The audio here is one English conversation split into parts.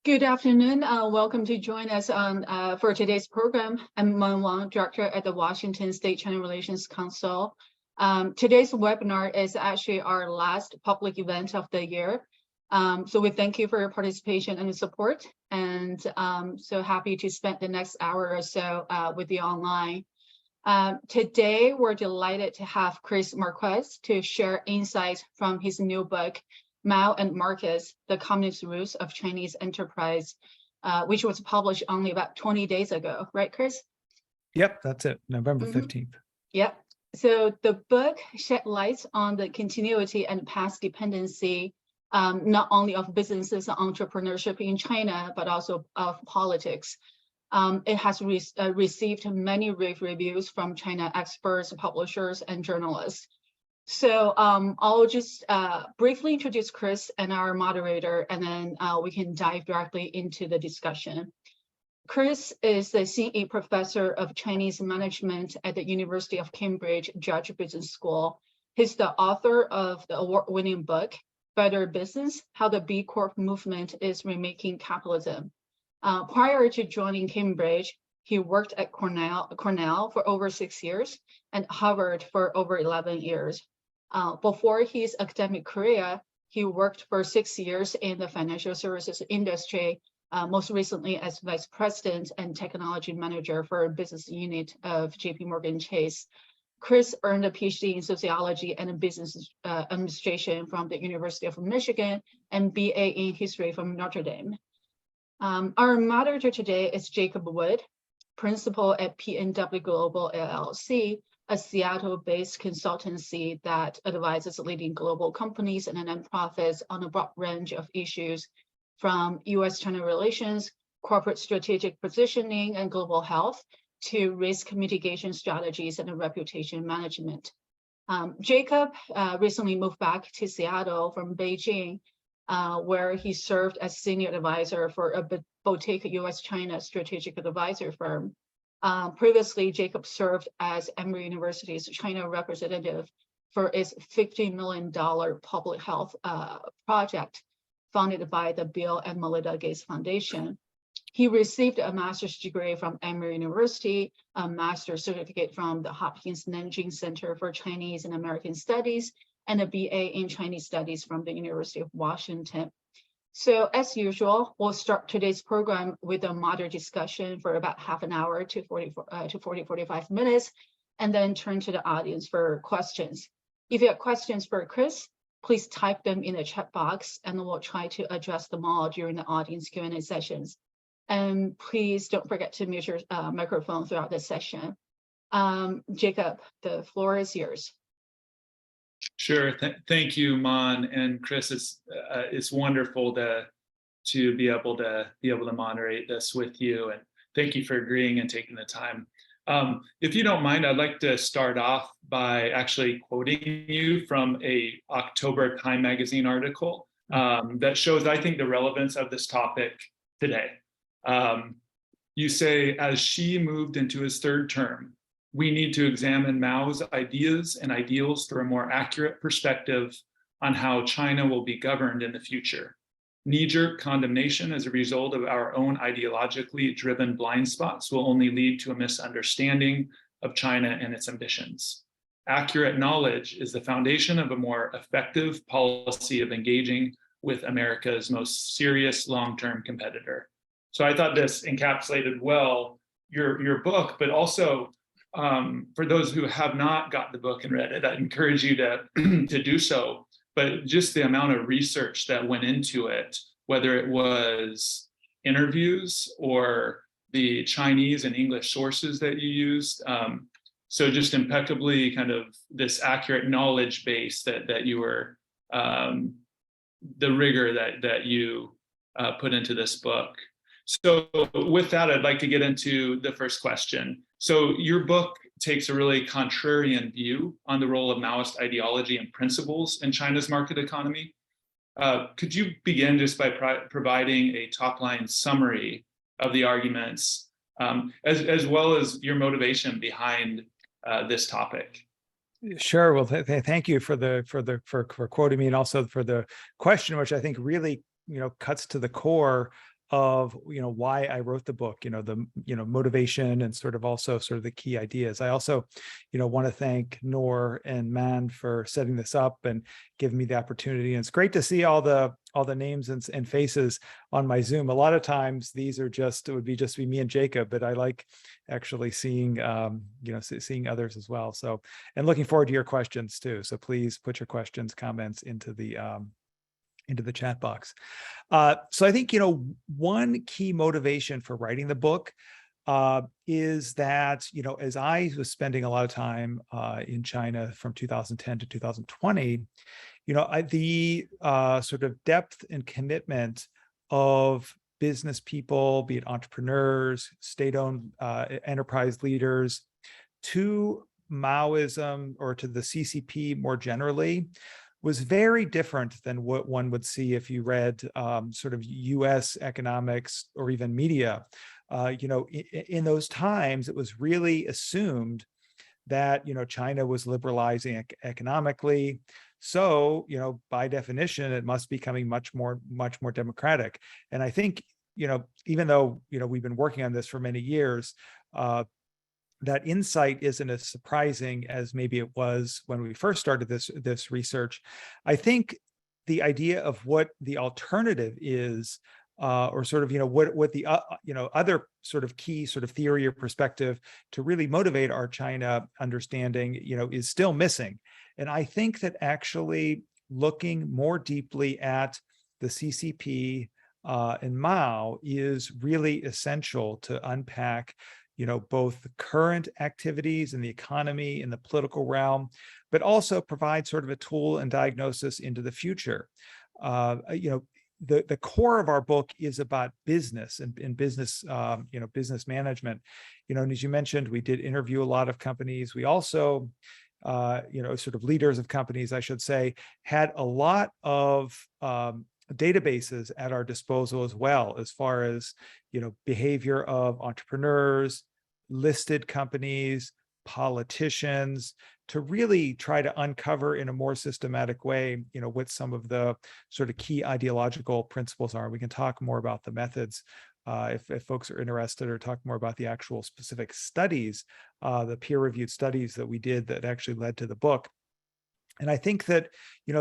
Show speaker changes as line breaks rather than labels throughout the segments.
Good afternoon. Welcome to join us on for today's program. I'm Man Wang, Director at the Washington State-China Relations Council. Today's webinar is actually our last public event of the year. So we thank you for your participation and support, and so happy to spend the next hour or so with you online. Today, we're delighted to have Chris Marquis to share insights from his new book, Mao and Marquis, The Communist Roots of Chinese Enterprise, which was published only about 20 days ago, right, Chris?
Yep, that's it, November 15th.
Yep. So the book shed light on the continuity and past dependency, not only of businesses and entrepreneurship in China, but also of politics. It has received many rave reviews from China experts, publishers, and journalists. So I'll just briefly introduce Chris and our moderator, and then we can dive directly into the discussion. Chris is the CE Professor of Chinese Management at the University of Cambridge Judge Business School. He's the author of the award-winning book, Better Business: How the B Corp Movement is Remaking Capitalism. Prior to joining Cambridge, he worked at Cornell for over 6 years and Harvard for over 11 years. Before his academic career, he worked for 6 years in the financial services industry, most recently as vice president and technology manager for a business unit of JP Morgan Chase. Chris earned a PhD in sociology and business administration from the University of Michigan and BA in history from Notre Dame. Our moderator today is Jacob Wood, principal at PNW Global LLC, a Seattle-based consultancy that advises leading global companies and nonprofits on a broad range of issues, from US-China relations, corporate strategic positioning, and global health, to risk mitigation strategies and reputation management. Jacob recently moved back to Seattle from Beijing, where he served as senior advisor for a boutique US-China strategic advisor firm. Previously, Jacob served as Emory University's China representative for its $50 million public health project funded by the Bill and Melinda Gates Foundation. He received a master's degree from Emory University, a master's certificate from the Hopkins Nanjing Center for Chinese and American Studies, and a BA in Chinese Studies from the University of Washington. So as usual, we'll start today's program with a moderate discussion for about half an hour to 45 minutes, and then turn to the audience for questions. If you have questions for Chris, please type them in the chat box, and we'll try to address them all during the audience Q&A sessions. And please don't forget to mute your microphone throughout the session. Jacob, the floor is yours.
Sure. Thank you, Mon and Chris. It's wonderful to be able to moderate this with you, and thank you for agreeing and taking the time. If you don't mind, I'd like to start off by actually quoting you from a October Time magazine article that shows, I think, the relevance of this topic today. You say, as Xi moved into his third term, we need to examine Mao's ideas and ideals through a more accurate perspective on how China will be governed in the future. Knee-jerk condemnation as a result of our own ideologically driven blind spots will only lead to a misunderstanding of China and its ambitions. Accurate knowledge is the foundation of a more effective policy of engaging with America's most serious long-term competitor. So I thought this encapsulated well your book, but also for those who have not got the book and read it, I encourage you to do so. But just the amount of research that went into it, whether it was interviews or the Chinese and English sources that you used, so just impeccably kind of this accurate knowledge base that you were, the rigor that you put into this book. So with that, I'd like to get into the first question. So your book takes a really contrarian view on the role of Maoist ideology and principles in China's market economy. Could you begin just by providing a top-line summary of the arguments, as well as your motivation behind this topic?
Sure. Well, thank you for quoting me, and also for the question, which I think really cuts to the core of why I wrote the book, the motivation and sort of also sort of the key ideas. I also want to thank Noor and Man for setting this up and giving me the opportunity. And it's great to see all the names and faces on my Zoom. A lot of times these are it would be just me and Jacob, but I like actually seeing seeing others as well. So, and looking forward to your questions too. So please put your questions, comments into the chat box. So I think, one key motivation for writing the book is that, as I was spending a lot of time in China from 2010 to 2020, the sort of depth and commitment of business people, be it entrepreneurs, state-owned enterprise leaders, to Maoism or to the CCP more generally, was very different than what one would see if you read sort of US economics or even media. In those times, it was really assumed that China was liberalizing economically. So, by definition, it must be becoming much more democratic. And I think, even though we've been working on this for many years, that insight isn't as surprising as maybe it was when we first started this research. I think the idea of what the alternative is, or sort of what the other sort of key sort of theory or perspective to really motivate our China understanding, is still missing. And I think that actually looking more deeply at the CCP and Mao is really essential to unpack both the current activities in the economy, in the political realm, but also provide sort of a tool and diagnosis into the future. The core of our book is about business and business, business management. And as you mentioned, we did interview a lot of companies. We also, sort of leaders of companies, I should say, had a lot of databases at our disposal as well, as far as behavior of entrepreneurs, listed companies, politicians, to really try to uncover in a more systematic way, what some of the sort of key ideological principles are. We can talk more about the methods if folks are interested, or talk more about the actual specific studies, the peer-reviewed studies that we did that actually led to the book. And I think that,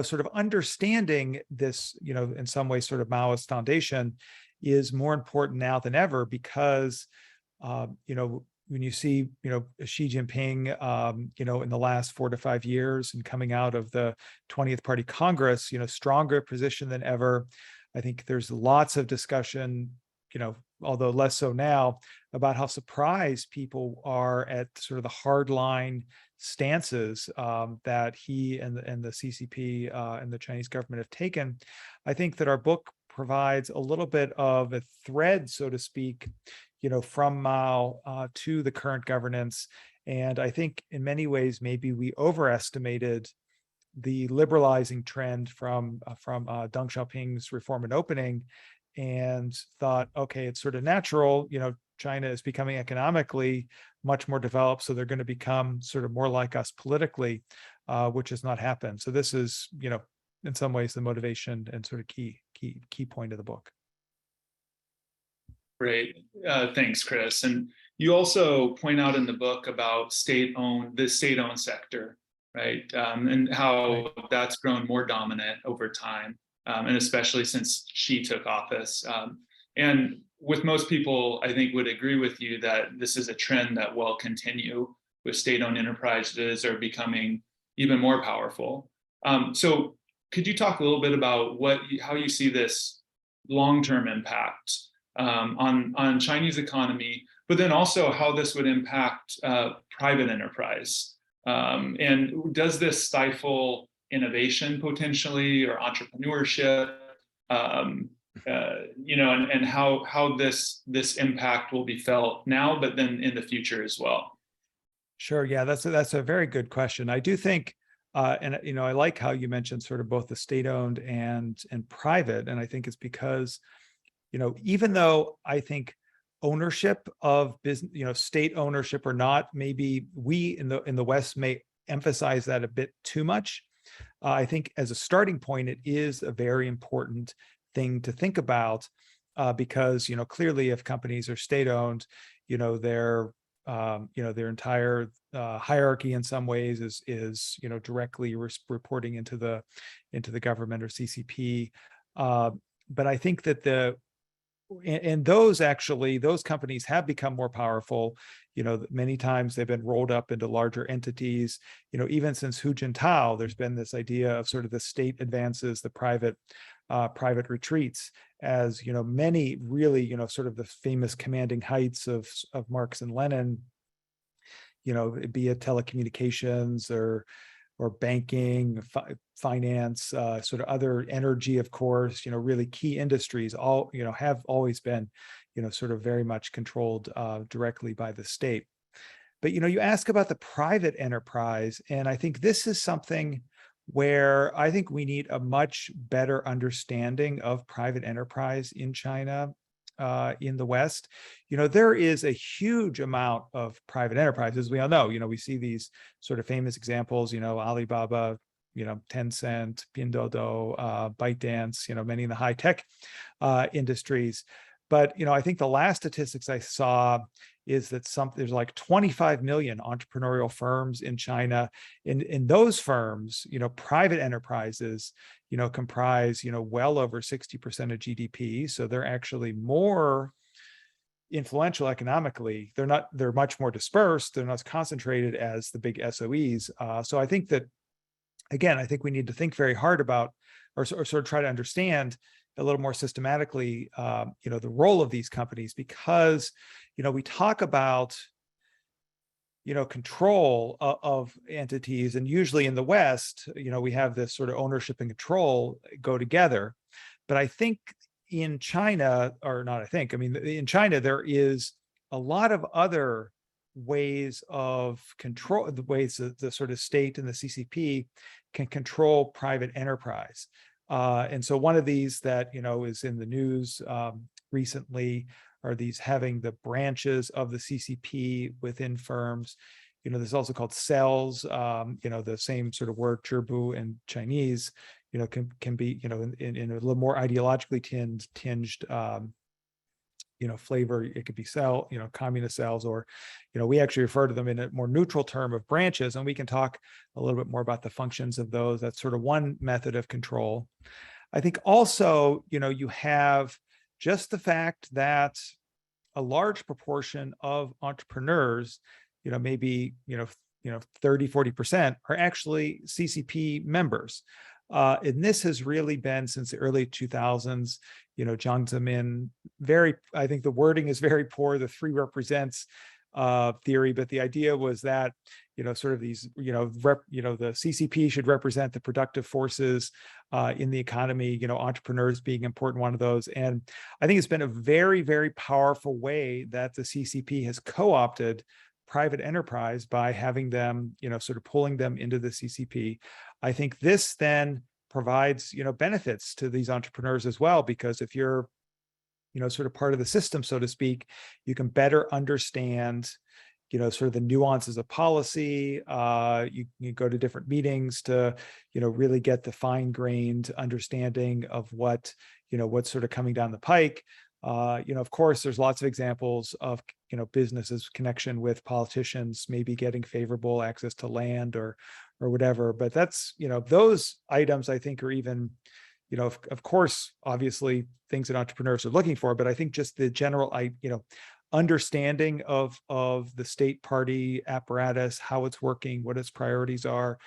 sort of understanding this, in some ways, sort of Maoist foundation is more important now than ever, because, when you see, Xi Jinping, in the last 4 to 5 years and coming out of the 20th Party Congress, stronger position than ever. I think there's lots of discussion, although less so now, about how surprised people are at sort of the hardline stances that he and the CCP and the Chinese government have taken. I think that our book provides a little bit of a thread, so to speak, from Mao to the current governance. And I think in many ways, maybe we overestimated the liberalizing trend from Deng Xiaoping's Reform and Opening, and thought, okay, it's sort of natural, China is becoming economically much more developed, so they're going to become sort of more like us politically, which has not happened. So this is, in some ways, the motivation and sort of key point of the book.
Great. Thanks, Chris. And you also point out in the book about the state-owned sector, right? And how that's grown more dominant over time, and especially since Xi took office. And with most people, I think, would agree with you that this is a trend that will continue, with state-owned enterprises are becoming even more powerful. So could you talk a little bit about how you see this long-term impact on Chinese economy, but then also how this would impact private enterprise? And does this stifle innovation potentially, or entrepreneurship? And how this impact will be felt now, but then in the future as well?
Sure. Yeah, that's a very good question. I do think, and I like how you mentioned sort of both the state-owned and private, and I think it's because, even though I think ownership of business, state ownership or not, maybe we in the West may emphasize that a bit too much. I think as a starting point, it is a very important thing to think about. because, clearly if companies are state-owned, their entire hierarchy in some ways is directly reporting into the government or CCP. But I think that those companies have become more powerful. Many times they've been rolled up into larger entities. Even since Hu Jintao, there's been this idea of sort of the state advances, the private retreats, as many really sort of the famous commanding heights of Marx and Lenin, be it telecommunications or banking, finance, sort of other energy, of course, really key industries, all, have always been, sort of very much controlled directly by the state. But, you ask about the private enterprise, and I think this is something where I think we need a much better understanding of private enterprise in China. In the West, there is a huge amount of private enterprise, as we all know. We see these sort of famous examples, Alibaba, Tencent, Pinduoduo, ByteDance, many in the high tech industries. But, I think the last statistics I saw is that there's like 25 million entrepreneurial firms in China. In those firms, private enterprises, comprise, well over 60% of GDP. So they're actually more influential economically. They're much more dispersed. They're not as concentrated as the big SOEs. So I think that, again, I think we need to think very hard about, or sort of try to understand a little more systematically, the role of these companies, because, we talk about, control of entities, and usually in the West, we have this sort of ownership and control go together. But I think in China, or not, I mean, in China, there is a lot of other ways of control, the ways that the sort of state and the CCP can control private enterprise. And so one of these that, is in the news recently are these having the branches of the CCP within firms. There's also called cells, the same sort of word, zhibu in Chinese, can be, in a little more ideologically tinged, flavor. It could be cell, communist cells, or, we actually refer to them in a more neutral term of branches, and we can talk a little bit more about the functions of those. That's sort of one method of control. I think also, you have just the fact that a large proportion of entrepreneurs, maybe, 30-40% are actually CCP members. And this has really been since the early 2000s, Jiang Zemin, I think the wording is very poor, the three represents theory, but the idea was that, sort of these, the CCP should represent the productive forces in the economy, entrepreneurs being important, one of those. And I think it's been a very, very powerful way that the CCP has co-opted private enterprise by having them, sort of pulling them into the CCP. I think this then provides, benefits to these entrepreneurs as well, because if you're, sort of part of the system, so to speak, you can better understand, sort of the nuances of policy. You go to different meetings to, really get the fine-grained understanding of what's sort of coming down the pike. Of course, there's lots of examples of, businesses connection with politicians, maybe getting favorable access to land or whatever. But that's, those items I think are even, of course, obviously things that entrepreneurs are looking for, but I think just the general, understanding of the state party apparatus, how it's working, what its priorities are,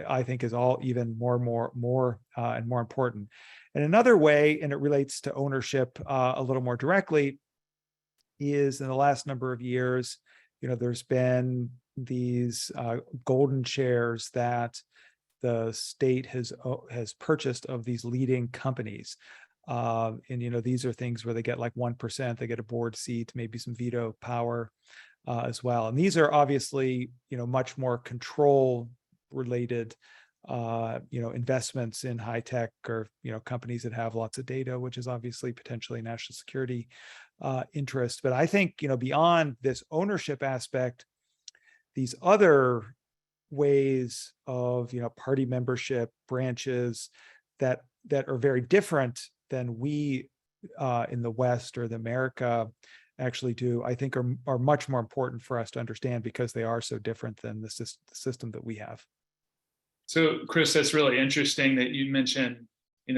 I think is all even more and more important. And another way, and it relates to ownership a little more directly, is in the last number of years, there's been these golden shares that the state has purchased of these leading companies. And, these are things where they get like 1%, they get a board seat, maybe some veto power as well. And these are obviously, much more control related, investments in high tech or, companies that have lots of data, which is obviously potentially national security interest. But I think, beyond this ownership aspect, these other ways of, party membership branches that are very different than we in the West or the America actually do, I think are much more important for us to understand because they are so different than the system that we have.
So, Chris, that's really interesting that you mentioned, you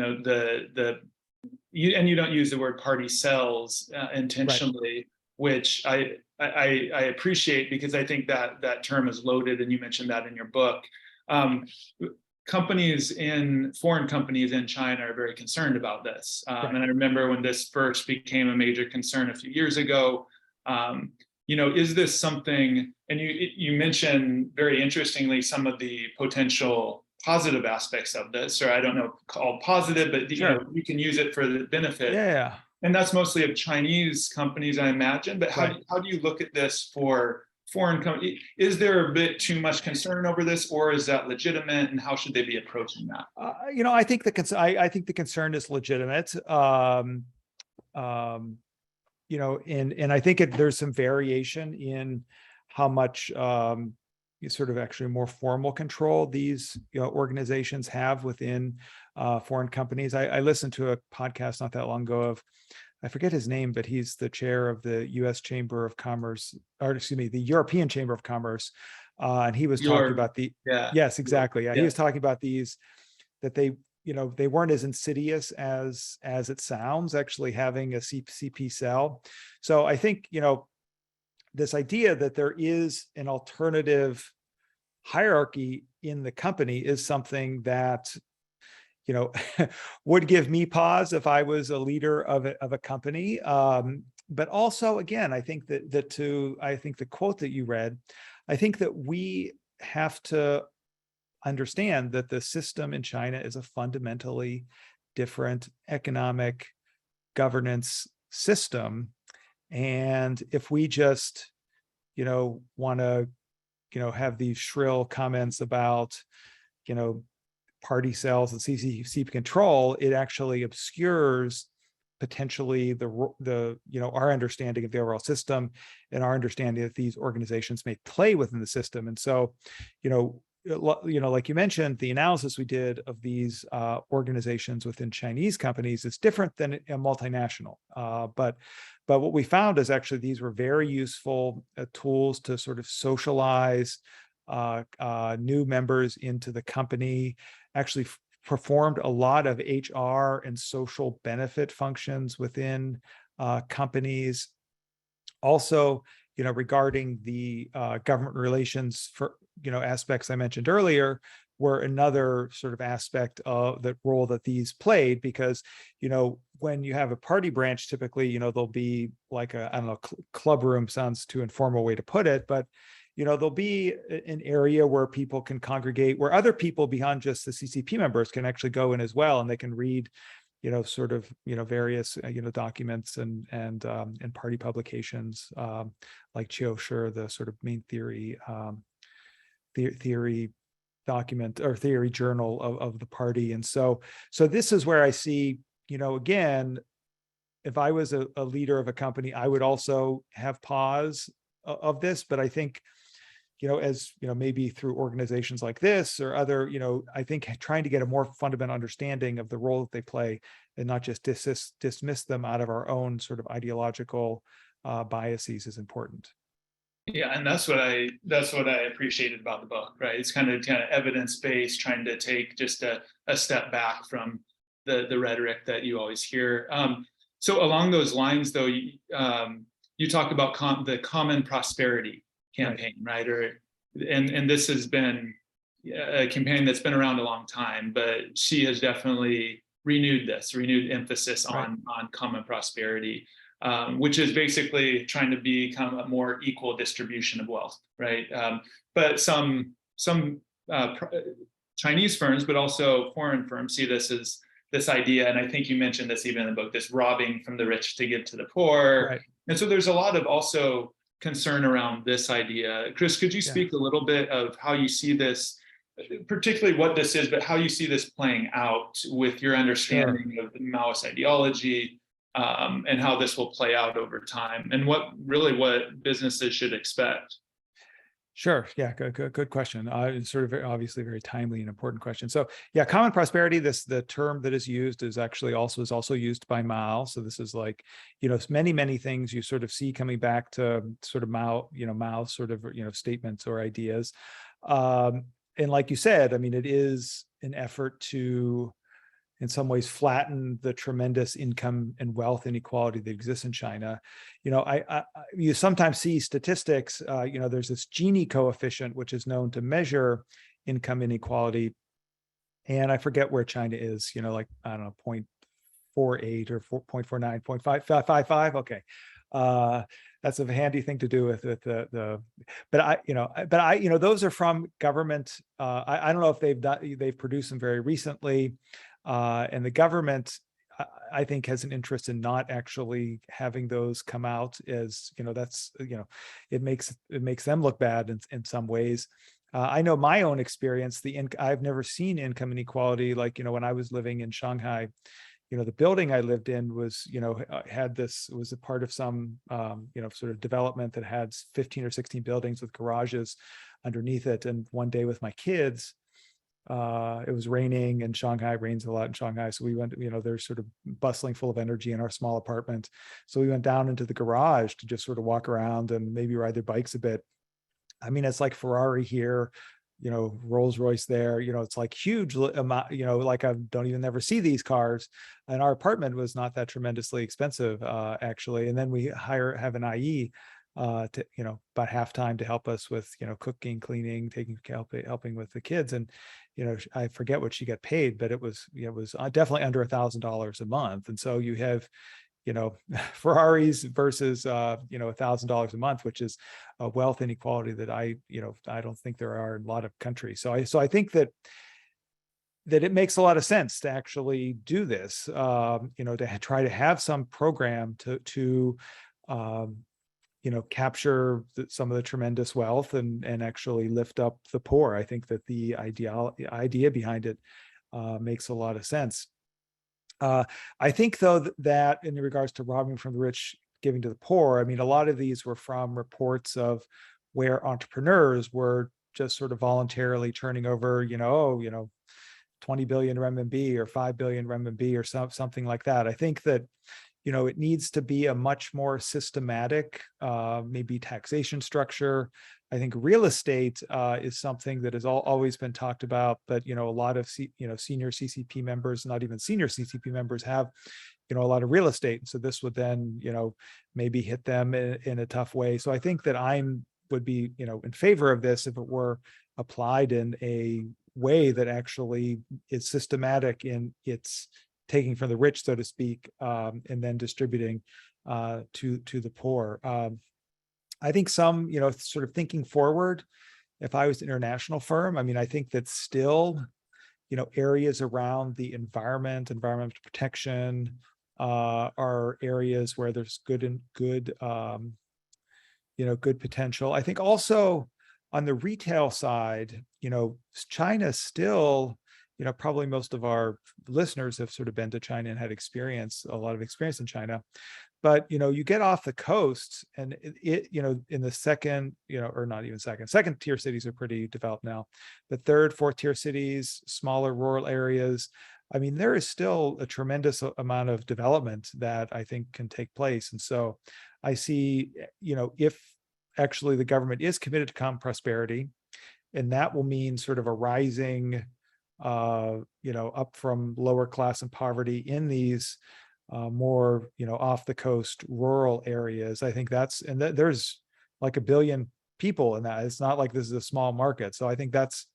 don't use the word party cells intentionally, right, which I appreciate because I think that term is loaded, and you mentioned that in your book. Foreign companies in China are very concerned about this. Right. And I remember when this first became a major concern a few years ago, is this something, and you mentioned very interestingly some of the potential positive aspects of this, or I don't know, called positive, but sure, you can use it for the benefit.
Yeah.
And that's mostly of Chinese companies, I imagine. But how do you look at this for foreign companies? Is there a bit too much concern over this, or is that legitimate, and how should they be approaching that?
I think the concern is legitimate. And I think there's some variation in how much sort of actually more formal control these organizations have within foreign companies. I listened to a podcast not that long ago of, I forget his name, but he's the chair of the US Chamber of Commerce, or excuse me, the European Chamber of Commerce. And he was talking about yes, exactly. Yeah. He was talking about these, that they weren't as insidious as it sounds, actually having a CP cell. So I think, this idea that there is an alternative hierarchy in the company is something that, would give me pause if I was a leader of a company. But also, again, I think that the quote that you read, I think that we have to understand that the system in China is a fundamentally different economic governance system. And if we just, want to, have these shrill comments about, party cells and CCP control, it actually obscures potentially our understanding of the overall system and our understanding that these organizations may play within the system. And so, like you mentioned, the analysis we did of these organizations within Chinese companies is different than a multinational. But what we found is actually these were very useful tools to sort of socialize new members into the company, actually performed a lot of HR and social benefit functions within companies. Also, regarding the government relations for, aspects I mentioned earlier, were another sort of aspect of the role that these played, because, when you have a party branch, typically, there'll be like club room sounds too informal way to put it, but there'll be an area where people can congregate, where other people beyond just the CCP members can actually go in as well, and they can read, various, documents and party publications, like Qiao, the sort of main theory document or theory journal of the party. And so this is where I see, again, if I was a leader of a company, I would also have pause of this, but I think, as maybe through organizations like this or other, I think trying to get a more fundamental understanding of the role that they play and not just dismiss them out of our own sort of ideological biases is important.
Yeah, and that's what I appreciated about the book, right? It's kind of evidence-based, trying to take just a step back from the rhetoric that you always hear. So along those lines, though, you talk about the common prosperity campaign, right? And this has been a campaign that's been around a long time, but she has definitely renewed emphasis on common prosperity, which is basically trying to become a more equal distribution of wealth, right? But some Chinese firms, but also foreign firms, see this as this idea, and I think you mentioned this even in the book, this robbing from the rich to give to the poor. Right. And so there's a lot of also concern around this idea. Chris, could you speak a little bit of how you see this, particularly what this is, but how you see this playing out with your understanding of the Maoist ideology, and how this will play out over time, and what businesses should expect?
Sure. Yeah. Good question. It's sort of obviously very timely and important question. So yeah, common prosperity, the term that is used is actually also used by Mao. So this is like, many things you sort of see coming back to sort of Mao's sort of, statements or ideas. And like you said, I mean, it is an effort to, in some ways, flatten the tremendous income and wealth inequality that exists in China. You sometimes see statistics. There's this Gini coefficient, which is known to measure income inequality, and I forget where China is. Like, I don't know, 0.48 or 0.49, 0.555. Okay. That's a handy thing to do with those are from government. I don't know if they've produced them very recently. And the government, I think, has an interest in not actually having those come out as, it makes them look bad in some ways. I know my own experience, I've never seen income inequality. Like, when I was living in Shanghai, the building I lived in was, was a part of some, sort of development that had 15 or 16 buildings with garages underneath it. And one day with my kids, it was raining, and Shanghai rains a lot in Shanghai. So we went, they're sort of bustling, full of energy in our small apartment. So we went down into the garage to just sort of walk around and maybe ride their bikes a bit. I mean, it's like Ferrari here, Rolls Royce there, it's like huge amount, like I don't even ever see these cars. And our apartment was not that tremendously expensive, actually. And then we have an IE to, about halftime to help us with, cooking, cleaning, helping with the kids. And, I forget what she got paid, but it was definitely under $1,000 a month. And so you have, Ferraris versus, $1,000 a month, which is a wealth inequality that I don't think there are in a lot of countries. So I think that it makes a lot of sense to actually do this, to try to have some program to capture some of the tremendous wealth and actually lift up the poor. I think that the idea behind it makes a lot of sense. I think, though, that in regards to robbing from the rich, giving to the poor, I mean, a lot of these were from reports of where entrepreneurs were just sort of voluntarily turning over, 20 billion renminbi or 5 billion renminbi or something like that. I think that, it needs to be a much more systematic, maybe taxation structure. I think real estate is something that has always been talked about, but, a lot of, senior CCP members, not even senior CCP members, have, a lot of real estate. So this would then, maybe hit them in a tough way. So I think that would be, in favor of this if it were applied in a way that actually is systematic in its taking from the rich, so to speak, and then distributing to the poor. I think some, sort of thinking forward, if I was an international firm, I mean, I think that still, areas around the environmental protection are areas where there's good potential. I think also on the retail side, China still, probably most of our listeners have sort of been to China and had a lot of experience in China. But, you get off the coast and in the second, or not even second tier cities are pretty developed now. The third, fourth tier cities, smaller rural areas, I mean, there is still a tremendous amount of development that I think can take place. And so I see, if actually the government is committed to common prosperity, and that will mean sort of a rising, up from lower class and poverty in these more, off the coast rural areas. I think there's like 1 billion people in that. It's not like this is a small market. So I think that's,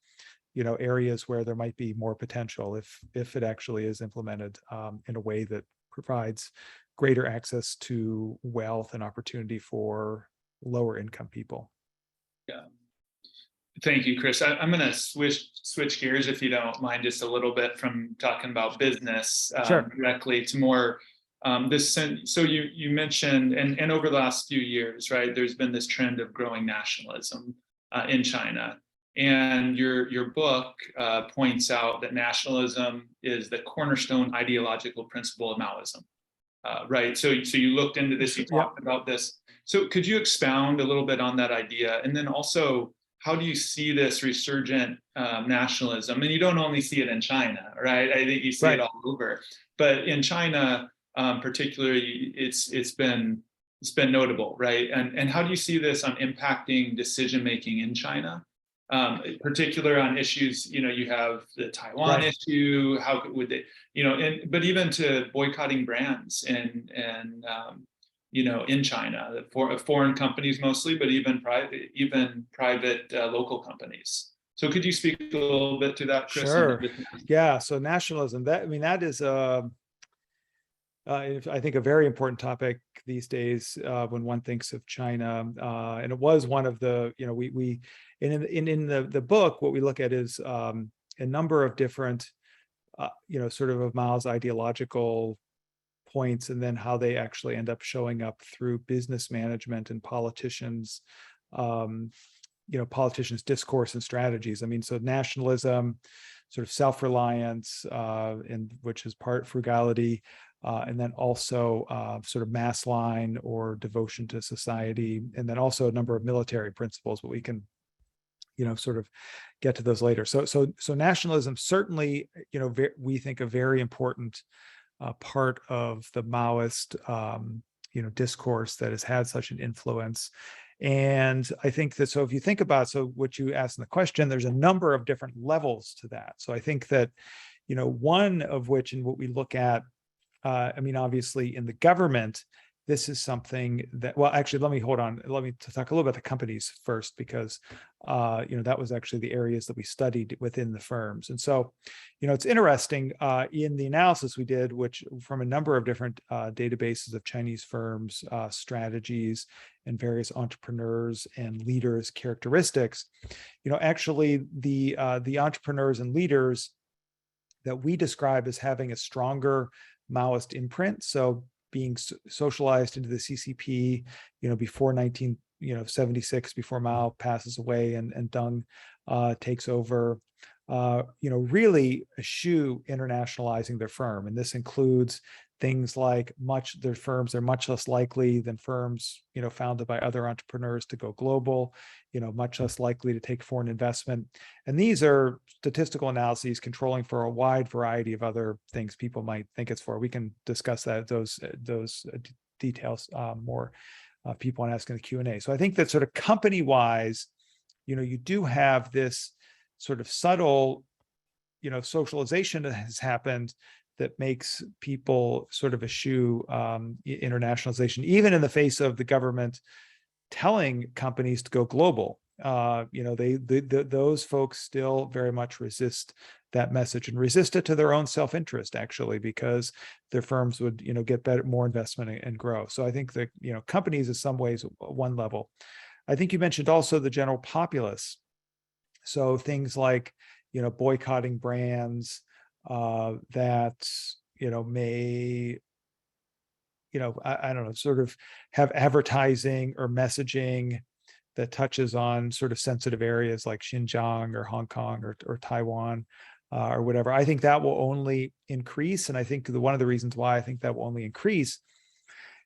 areas where there might be more potential if it actually is implemented in a way that provides greater access to wealth and opportunity for lower income people.
Yeah. Thank you, Chris. I'm going to switch gears, if you don't mind, just a little bit from talking about business
Sure.
directly to more So you mentioned, and over the last few years, right, there's been this trend of growing nationalism in China. And your book points out that nationalism is the cornerstone ideological principle of Maoism, right? So you looked into this, you talked about this. So could you expound a little bit on that idea? And then also, how do you see this resurgent nationalism? And you don't only see it in China, right? I think you see it all over. But in China, particularly, it's been notable, right? And how do you see this on impacting decision making in China? Particular on issues, you have the Taiwan issue. How would they, but even to boycotting brands and in China, foreign companies mostly, but even private local companies. So could you speak a little bit to that, Chris?
Sure. Yeah. So nationalism. That is I think a very important topic these days when one thinks of China, and it was one of the we in the book, what we look at is a number of different sort of Mao's ideological points, and then how they actually end up showing up through business management and politicians discourse and strategies. I mean, so nationalism, sort of self-reliance, and which is part frugality, and then also sort of mass line or devotion to society, and then also a number of military principles, but we can sort of get to those later. So nationalism certainly, we think a very important part of the Maoist discourse that has had such an influence. And I think that, so if you think about, so what you asked in the question, there's a number of different levels to that. So I think that, one of which, and what we look at, I mean, obviously in the government, this is something that, well, actually, let me talk a little about the companies first, because, that was actually the areas that we studied within the firms. And so, it's interesting in the analysis we did, which from a number of different databases of Chinese firms, strategies, and various entrepreneurs and leaders' characteristics, actually the entrepreneurs and leaders that we describe as having a stronger Maoist imprint, so being socialized into the CCP, before 1976, before Mao passes away and Deng takes over, really eschew internationalizing their firm. And this includes things like their firms are much less likely than firms, founded by other entrepreneurs to go global, much less likely to take foreign investment. And these are statistical analyses controlling for a wide variety of other things people might think it's for. We can discuss those details more if people want to ask in the Q&A. So I think that sort of company-wise, you do have this sort of subtle, socialization that has happened that makes people sort of eschew internationalization, even in the face of the government telling companies to go global. Those folks still very much resist that message, and resist it to their own self-interest, actually, because their firms would, get more investment and grow. So I think that, companies in some ways, one level. I think you mentioned also the general populace. So things like, boycotting brands, that, may, I don't know, sort of have advertising or messaging that touches on sort of sensitive areas like Xinjiang or Hong Kong or Taiwan, or whatever. I think that will only increase. And I think one of the reasons why I think that will only increase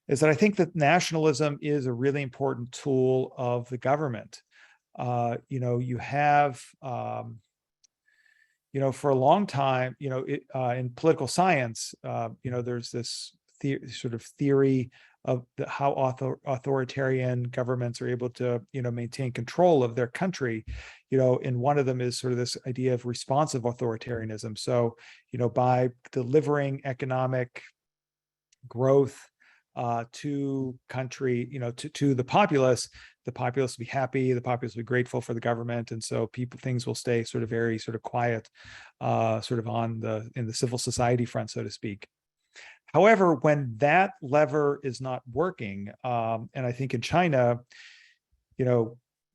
is that I think that nationalism is a really important tool of the government. You have, for a long time, in political science, there's this sort of theory of how authoritarian governments are able to, maintain control of their country. And one of them is sort of this idea of responsive authoritarianism. So, by delivering economic growth to country, to the populace will be happy, the populace will be grateful for the government, and so things will stay sort of very sort of quiet, sort of in the civil society front, so to speak. However, when that lever is not working, and I think in China,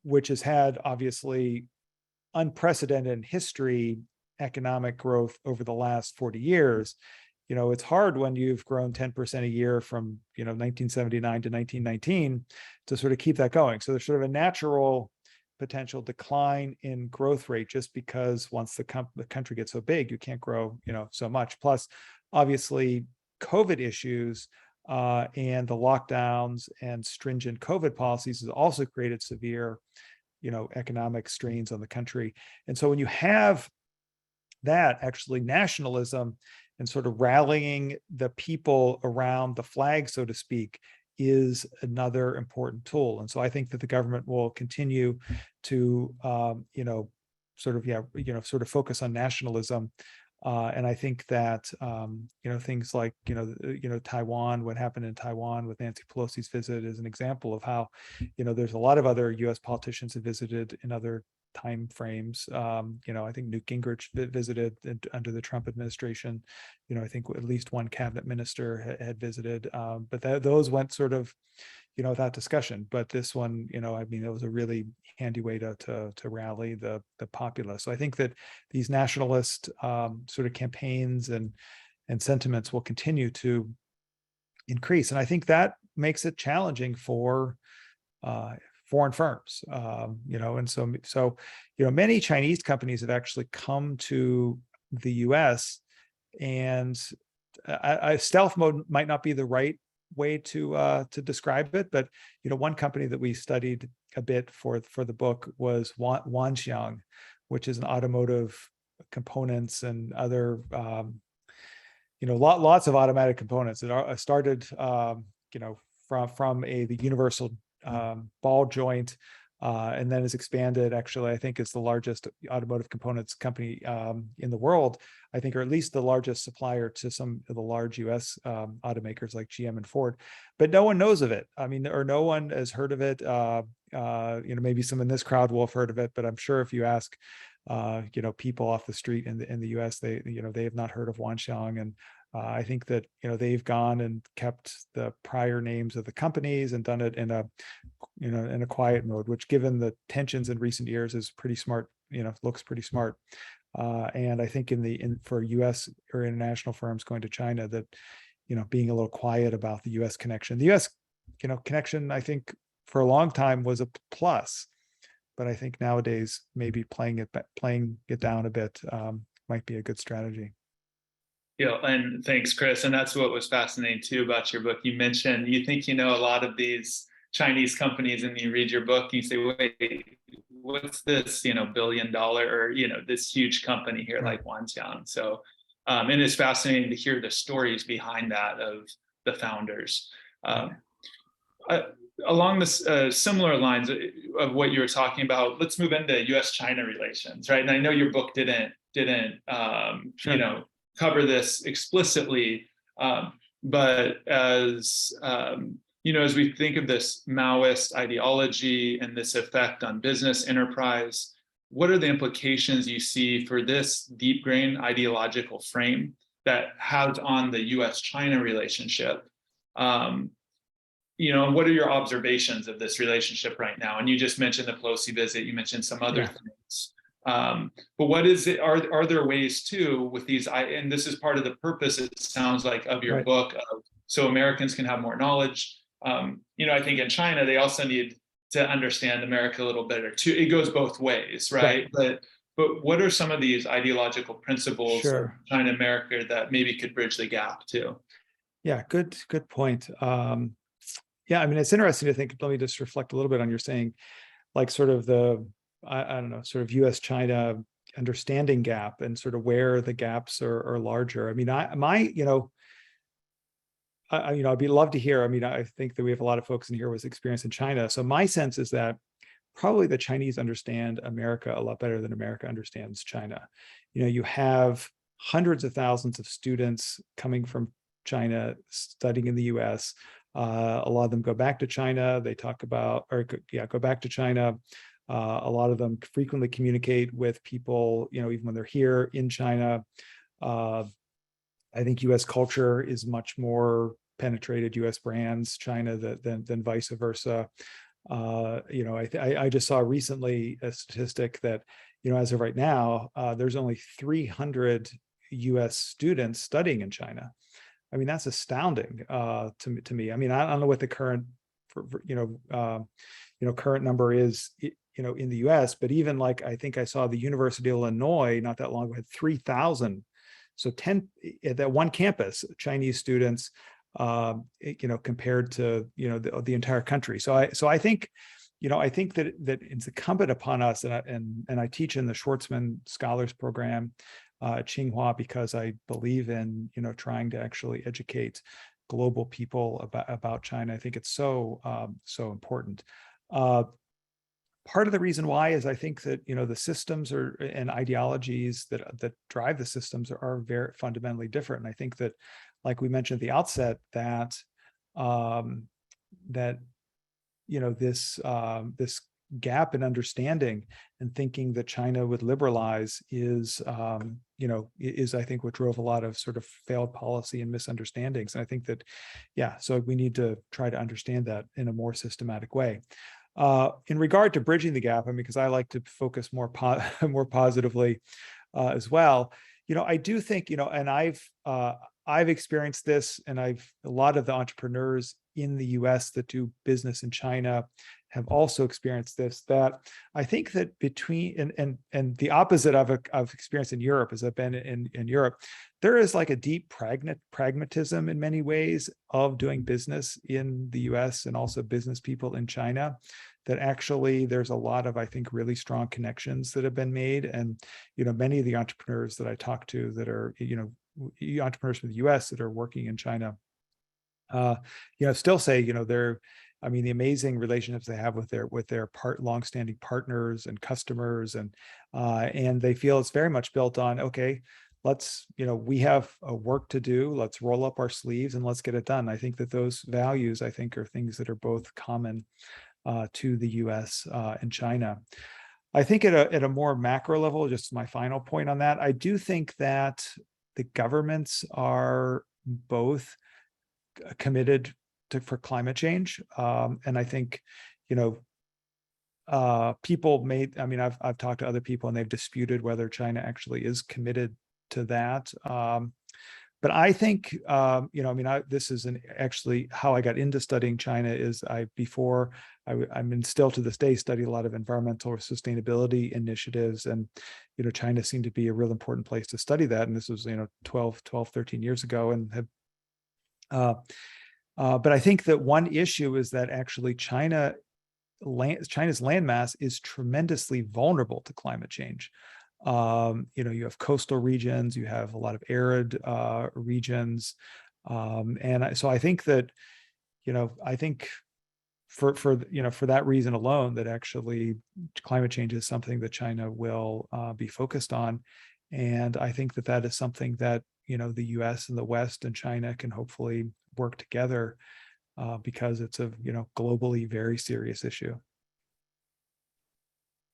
which has had obviously unprecedented in history economic growth over the last 40 years, it's hard when you've grown 10% a year from, 1979 to 1919 to sort of keep that going. So there's sort of a natural potential decline in growth rate, just because once the country gets so big, you can't grow, so much. Plus, obviously, COVID issues and the lockdowns and stringent COVID policies has also created severe, economic strains on the country. And so when you have that, actually nationalism and sort of rallying the people around the flag, so to speak, is another important tool. And so I think that the government will continue to, sort of focus on nationalism. And I think that, things like, Taiwan, what happened in Taiwan with Nancy Pelosi's visit is an example of how, there's a lot of other US politicians have visited in other time frames. I think Newt Gingrich visited under the Trump administration. I think at least one cabinet minister had visited, but those went sort of, without discussion. But this one, it was a really handy way to rally the populace. So I think that these nationalist sort of campaigns and sentiments will continue to increase, and I think that makes it challenging for foreign firms, and so many Chinese companies have actually come to the U.S. and stealth mode might not be the right way to describe it, but one company that we studied a bit for the book was Wanxiang, which is an automotive components and other lots of automatic components. It started from the universal ball joint, and then has expanded. Actually, I think it's the largest automotive components company in the world, I think, or at least the largest supplier to some of the large US automakers like GM and Ford. But no one knows of it. Or no one has heard of it. Maybe some in this crowd will have heard of it, but I'm sure if you ask people off the street in the US, they have not heard of Wanxiang. And I think that they've gone and kept the prior names of the companies and done it in a quiet mode, which, given the tensions in recent years, is pretty smart. Looks pretty smart. And I think for U.S. or international firms going to China, that being a little quiet about the U.S. connection. The U.S. connection, I think, for a long time was a plus, but I think nowadays maybe playing it down a bit might be a good strategy.
And thanks, Chris. And that's what was fascinating too about your book. You mentioned you think a lot of these Chinese companies, and you read your book and you say, wait, what's this $1 billion or this huge company here like Wanxiang? So and it's fascinating to hear the stories behind that of the founders. Along this similar lines of what you were talking about, let's move into US-China relations, right? And I know your book didn't cover this explicitly, but as as we think of this Maoist ideology and this effect on business enterprise, what are the implications you see for this deep-grained ideological frame that has on the US-China relationship? What are your observations of this relationship right now? And you just mentioned the Pelosi visit, you mentioned some other things. But what is it? Are there ways too with these? And this is part of the purpose, it sounds like, of your book, so Americans can have more knowledge. I think in China they also need to understand America a little better too. It goes both ways, right? But what are some of these ideological principles of China America that maybe could bridge the gap too?
Yeah, good point. It's interesting to think. Let me just reflect a little bit on your saying, like, sort of the I don't know, sort of US-China understanding gap and sort of where the gaps are larger. I'd be love to hear. I think that we have a lot of folks in here with experience in China. So my sense is that probably the Chinese understand America a lot better than America understands China. You have hundreds of thousands of students coming from China studying in the US. A lot of them go back to China. They talk about, go back to China. A lot of them frequently communicate with people, even when they're here in China. I think US culture is much more penetrated, US brands, China, than vice versa. I just saw recently a statistic that, as of right now, there's only 300 US students studying in China. That's astounding to me. I don't know what the current, current number is, in the US, but even I think I saw the University of Illinois not that long ago had 3,000. So 10 at that one campus, Chinese students, compared to, the entire country. So I think, I think that it's incumbent upon us, and I teach in the Schwartzman Scholars Program at Tsinghua because I believe in trying to actually educate global people about China. I think it's so important. Part of the reason why is I think that the systems and ideologies that drive the systems are very fundamentally different. And I think that, like we mentioned at the outset, that this gap in understanding and thinking that China would liberalize is I think what drove a lot of sort of failed policy and misunderstandings. And I think that, so we need to try to understand that in a more systematic way. In regard to bridging the gap, because I like to focus more positively as well, I do think, and I've experienced this, and a lot of the entrepreneurs in the US that do business in China have also experienced this, that I think that between, and the opposite I've experienced in Europe, as I've been in Europe, there is like a deep pragmatism in many ways of doing business in the US and also business people in China, that actually there's a lot of, I think, really strong connections that have been made. And, many of the entrepreneurs that I talk to that are, entrepreneurs from the US that are working in China, still say, the amazing relationships they have with their longstanding partners and customers, and they feel it's very much built on, okay, let's, we have a work to do, let's roll up our sleeves and let's get it done. I think that those values, I think, are things that are both common to the US and China. I think at a more macro level, just my final point on that, I do think that the governments are both committed for climate change. And I think, people I've talked to other people and they've disputed whether China actually is committed to that. But I think, this is actually how I got into studying China. Is I'm still to this day study a lot of environmental or sustainability initiatives, and China seemed to be a real important place to study that. And this was 12, 13 years ago, and have. But I think that one issue is that actually China's landmass is tremendously vulnerable to climate change. You have coastal regions, you have a lot of arid regions, and so I think that, I think for that reason alone, that actually climate change is something that China will be focused on, and I think that is something that the U.S. and the West and China can hopefully work together because it's a globally very serious issue.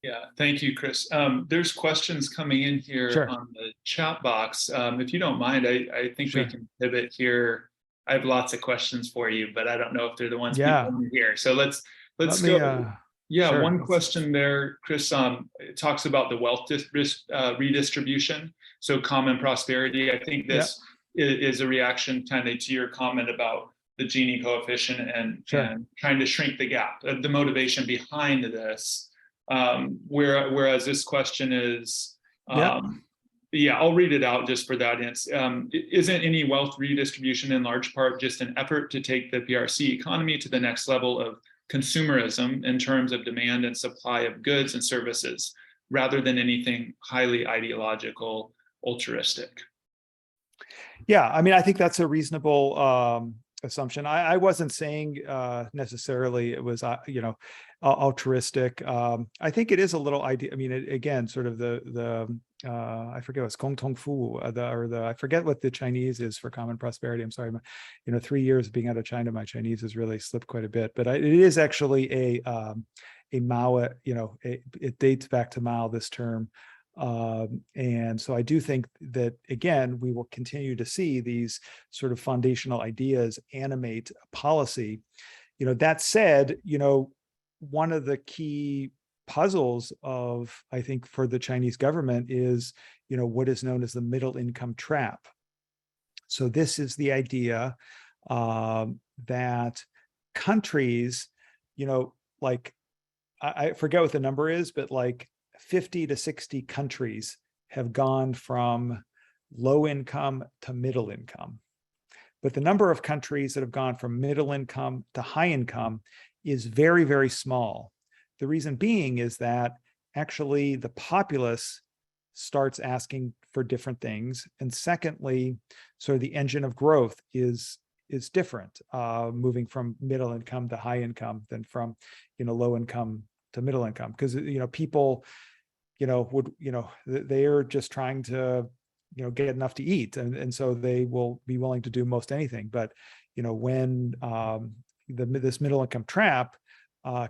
Yeah, thank you, Chris. There's questions coming in here on the chat box. If you don't mind, I think we can pivot here. I have lots of questions for you, but I don't know if they're the ones people want to hear. So let's go. One question there, Chris. It talks about the wealth redistribution, so common prosperity. I think this is a reaction kind of to your comment about the Gini coefficient and trying to shrink the gap. The motivation behind this. Whereas this question is, I'll read it out just for the audience. Isn't any wealth redistribution in large part just an effort to take the PRC economy to the next level of consumerism in terms of demand and supply of goods and services, rather than anything highly ideological, altruistic?
Yeah, I think that's a reasonable assumption. I wasn't saying necessarily it was altruistic. I think it is a little idea. Again, sort of the I forget what's Gong Tong Fu, I forget what the Chinese is for common prosperity. I'm sorry, 3 years being out of China, my Chinese has really slipped quite a bit. But it is actually a Mao. It dates back to Mao, this term. And so I do think that, again, we will continue to see these sort of foundational ideas animate policy. That said, one of the key puzzles I think, for the Chinese government is, what is known as the middle income trap. So this is the idea that countries, like, I forget what the number is, but like 50 to 60 countries have gone from low income to middle income. But the number of countries that have gone from middle income to high income is very, very small. The reason being is that actually the populace starts asking for different things. And secondly, sort of the engine of growth is different, moving from middle income to high income than from, low income to middle income. Because, people, they are just trying to, get enough to eat. And so they will be willing to do most anything. But, when this middle income trap,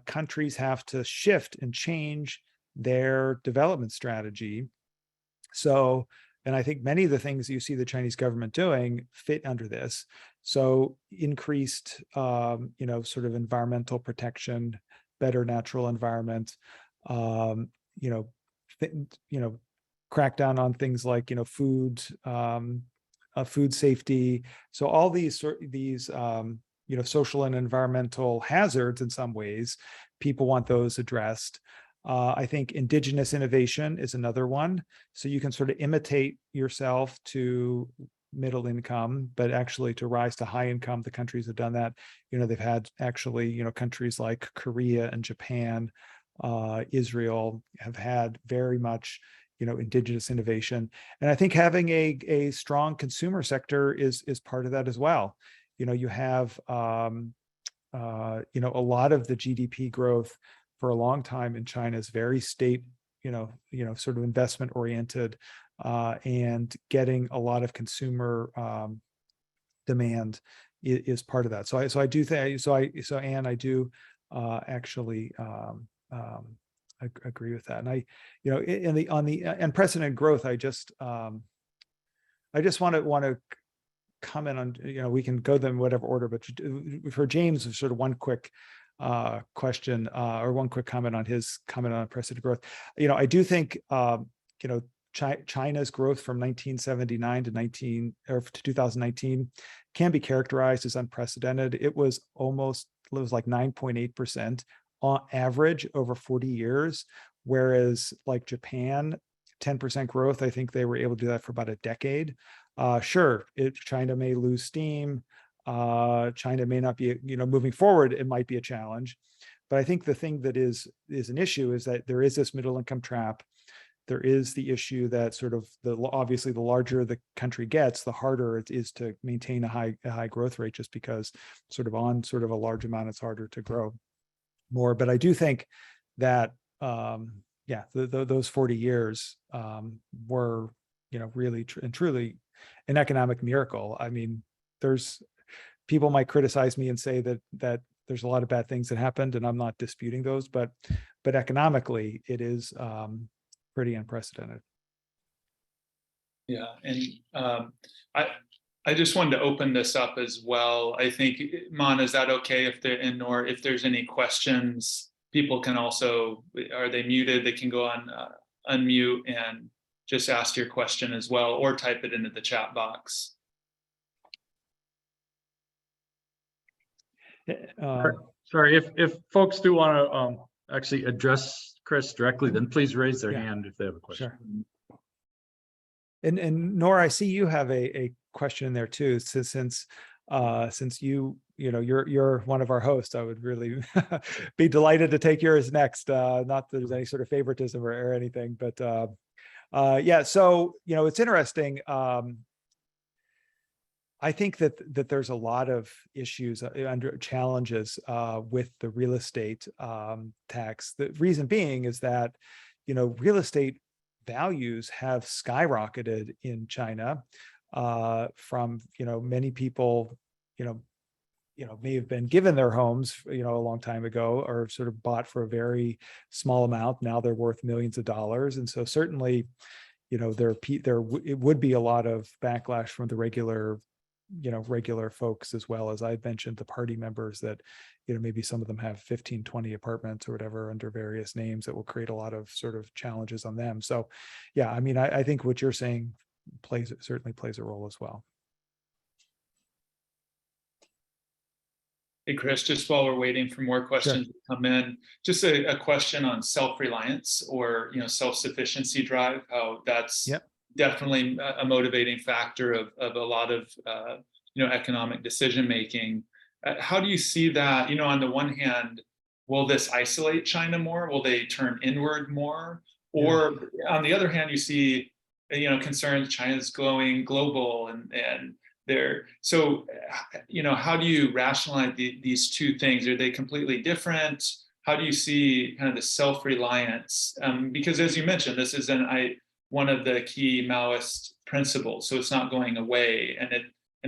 countries have to shift and change their development strategy. So, and I think many of the things you see the Chinese government doing fit under this. So increased, sort of environmental protection, better natural environment, crack down on things like, food safety. So all these social and environmental hazards in some ways, people want those addressed. I think indigenous innovation is another one. So you can sort of imitate yourself to middle income, but actually to rise to high income, the countries have done that. They've had actually, countries like Korea and Japan, Israel have had very much, indigenous innovation. And I think having a strong consumer sector is part of that as well. You have, a lot of the GDP growth for a long time in China is very state, sort of investment oriented, and getting a lot of consumer demand is part of that. So I do think, Anne, I do actually agree with that. And I, on the unprecedented growth, I just want to comment on, we can go them in whatever order, but for James, sort of one quick question, or one quick comment on his comment on unprecedented growth. I do think, China's growth from 1979 to 2019 can be characterized as unprecedented. It was like 9.8% on average over 40 years, whereas like Japan, 10% growth, I think they were able to do that for about a decade. Sure, China may lose steam. China may not be, moving forward, it might be a challenge. But I think the thing that is an issue is that there is this middle income trap. There is the issue that sort of obviously the larger the country gets, the harder it is to maintain a high growth rate, just because sort of on sort of a large amount, it's harder to grow more. But I do think that, those 40 years were, really and truly an economic miracle. I mean, people might criticize me and say that there's a lot of bad things that happened, and I'm not disputing those, but economically it is pretty unprecedented.
Yeah, and I just wanted to open this up as well. I think, Mon, is that okay if if there's any questions, people can also, are they muted? They can go on unmute and just ask your question as well, or type it into the chat box.
Sorry, if folks do want to actually address Chris directly, then please raise their hand if they have a question.
Sure. And Nora, I see you have a question in there too. Since you're one of our hosts, I would really be delighted to take yours next. Not that there's any sort of favoritism or anything, but yeah. So it's interesting. I think that there's a lot of issues under challenges with the real estate tax. The reason being is that real estate values have skyrocketed in China from many people may have been given their homes a long time ago, or sort of bought for a very small amount. Now they're worth millions of dollars, and so certainly it would be a lot of backlash from the regular folks, as well as I mentioned, the party members that, maybe some of them have 15, 20 apartments or whatever under various names that will create a lot of sort of challenges on them. So, yeah, I mean, I think what you're saying certainly plays a role as well.
Hey, Chris, just while we're waiting for more questions to come in, just a question on self-reliance or, self-sufficiency drive, how that's definitely a motivating factor of a lot of, economic decision-making. How do you see that? On the one hand, will this isolate China more? Will they turn inward more? Or on the other hand, you see, concerns China's going global and they're, so, how do you rationalize these two things? Are they completely different? How do you see kind of the self-reliance? Because as you mentioned, this is one of the key Maoist principles, so it's not going away, and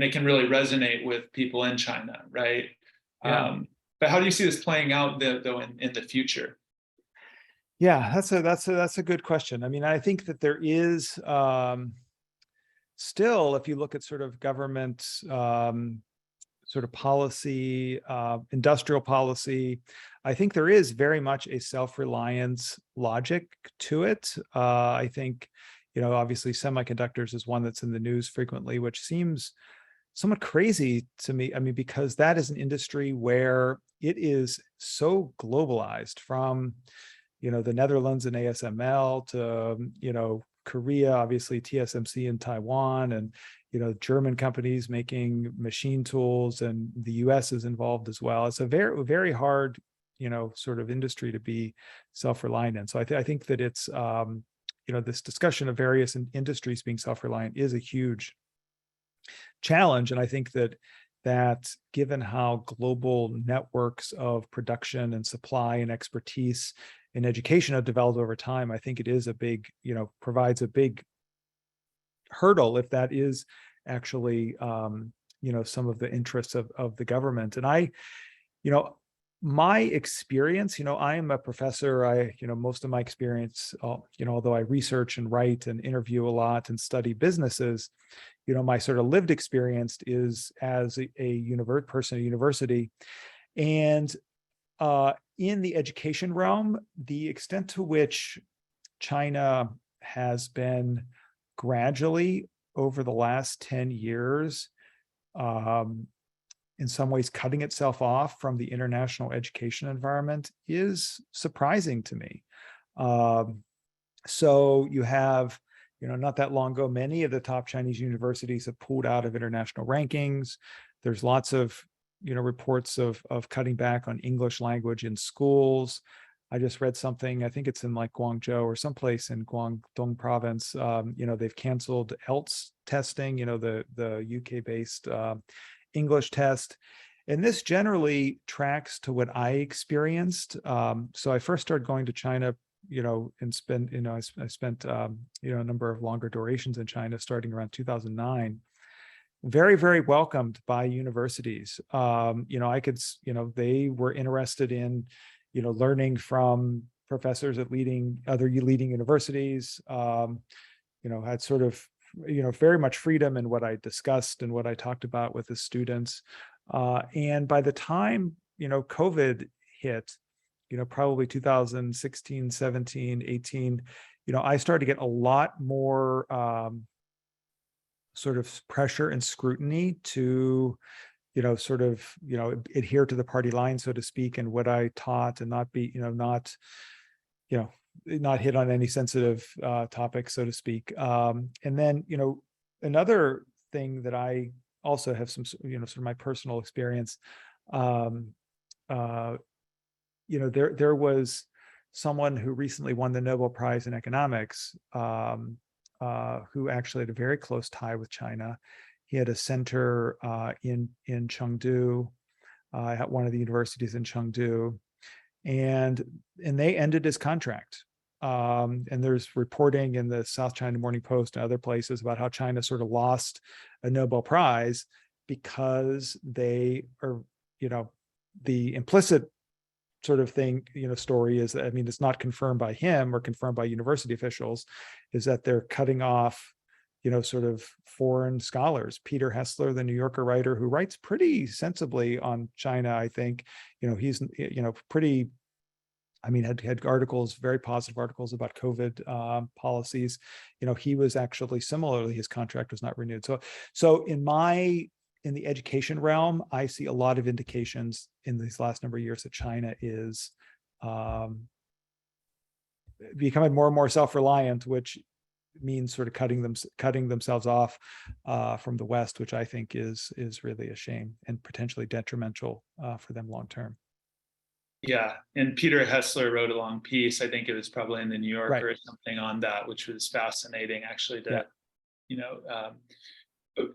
it can really resonate with people in China, right?
Yeah.
But how do you see this playing out though in the future?
Yeah, that's a good question. I mean, I think that there is still, if you look at sort of government sort of policy, industrial policy, I think there is very much a self-reliance logic to it. I think, obviously semiconductors is one that's in the news frequently, which seems somewhat crazy to me. I mean, because that is an industry where it is so globalized, from, the Netherlands and ASML to, Korea, obviously TSMC in Taiwan, and, German companies making machine tools, and the US is involved as well. It's a very, very hard, sort of industry to be self-reliant in. So I think that it's, this discussion of various industries being self-reliant is a huge challenge. And I think that given how global networks of production and supply and expertise in education have developed over time, I think it is a big, provides a big hurdle if that is actually, some of the interests of the government. And my experience, I am a professor. Most of my experience, although I research and write and interview a lot and study businesses, my sort of lived experience is as a person at university. And in the education realm, the extent to which China has been gradually over the last 10 years, in some ways cutting itself off from the international education environment, is surprising to me. So you have, not that long ago, many of the top Chinese universities have pulled out of international rankings. There's lots of, reports of cutting back on English language in schools. I just read something, I think it's in like Guangzhou or someplace in Guangdong province. They've canceled ELTS testing, the UK-based English test. And this generally tracks to what I experienced. So I first started going to China, and I spent, a number of longer durations in China starting around 2009. Very, very welcomed by universities. I could, they were interested in, learning from professors at other leading universities, had sort of, very much freedom in what I discussed and what I talked about with the students. And by the time, COVID hit, probably 2016, 17, 18, I started to get a lot more sort of pressure and scrutiny to, adhere to the party line, so to speak, and what I taught, and not be, not hit on any sensitive topics, so to speak. And then, another thing that I also have some, sort of my personal experience, there was someone who recently won the Nobel Prize in economics, who actually had a very close tie with China. He had a center in Chengdu, at one of the universities in Chengdu, and they ended his contract. And there's reporting in the South China Morning Post and other places about how China sort of lost a Nobel Prize because they are, the implicit sort of thing, story is, I mean, it's not confirmed by him or confirmed by university officials, is that they're cutting off, sort of foreign scholars. Peter Hessler, the New Yorker writer, who writes pretty sensibly on China, I think, he's, pretty, I mean, had articles, very positive articles about COVID policies. He was actually, similarly, his contract was not renewed. So in the education realm, I see a lot of indications in these last number of years that China is becoming more and more self-reliant, which means sort of cutting themselves off from the West, which I think is really a shame and potentially detrimental for them long term.
Yeah, and Peter Hessler wrote a long piece. I think it was probably in the New Yorker or something on that, which was fascinating, actually.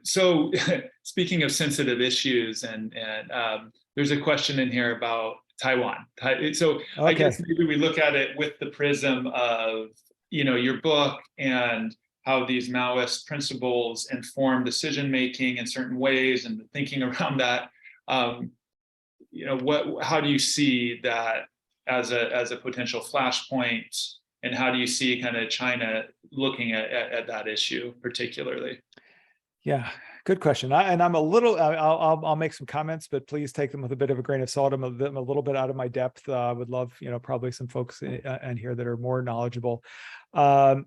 So speaking of sensitive issues, and there's a question in here about Taiwan. So I guess maybe we look at it with the prism of your book and how these Maoist principles inform decision making in certain ways and the thinking around that. How do you see that as a potential flashpoint, and how do you see kind of China looking at that issue particularly?
Yeah, good question. I'm a little, I'll make some comments, but please take them with a bit of a grain of salt. I'm a little bit out of my depth. I would love, probably some folks in here that are more knowledgeable. I'm